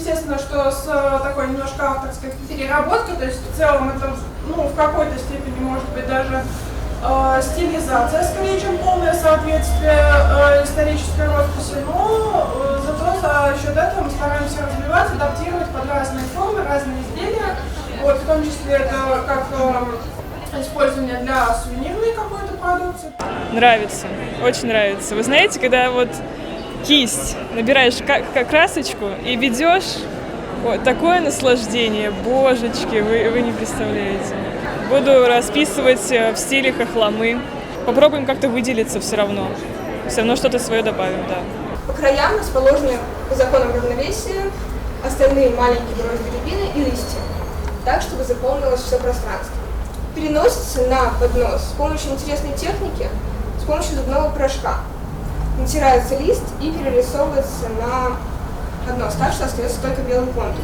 естественно, что с такой немножко авторской переработкой, то есть в целом это, ну, в какой-то степени может быть даже стилизация, скорее, чем полное соответствие исторической росписи, но зато за счет этого мы стараемся развивать, адаптировать под разные формы, разные изделия, вот, в том числе это как использование для сувенирной какой-то продукции. Нравится, очень нравится. Вы знаете, когда вот кисть набираешь красочку и ведешь, вот, такое наслаждение, божечки, вы не представляете. Буду расписывать в стиле хохломы. Попробуем как-то выделиться все равно. Все равно что-то свое добавим, да. По краям расположены по законам равновесия остальные маленькие бронзовые рябины и листья, так, чтобы заполнилось все пространство. Переносится на поднос с помощью интересной техники, с помощью зубного порошка. Натирается лист и перерисовывается на поднос, так что остается только белый контур.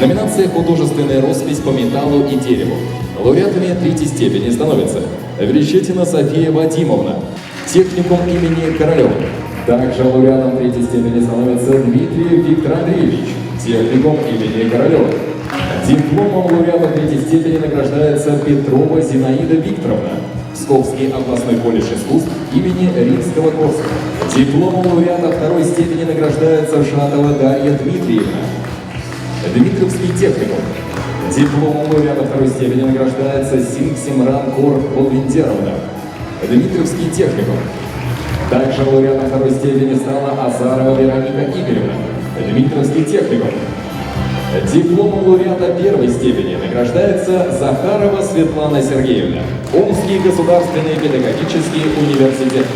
Номинация «Художественная роспись по металлу и дереву». Лауреатами третьей степени становятся Верещетина София Вадимовна, техникум имени Королева. Также лауреатом третьей степени становится Дмитриев Виктор Андреевич, техникум имени Королева. Дипломом лауреата третьей степени награждается Петрова Зинаида Викторовна, Псковский областной колледж искусств имени Римского-Корсакова. Дипломом лауреата второй степени награждается Шатова Дарья Дмитриевна, Дмитровский техникум. Дипломом лауреата второй степени награждается Симран Кор Болвиндеровна, Дмитровский техникум. Также лауреатом второй степени стала Азарова Вероника Игоревна, Дмитровский техникум. Дипломом лауреата первой степени награждается Захарова Светлана Сергеевна, Омский государственный педагогический университет.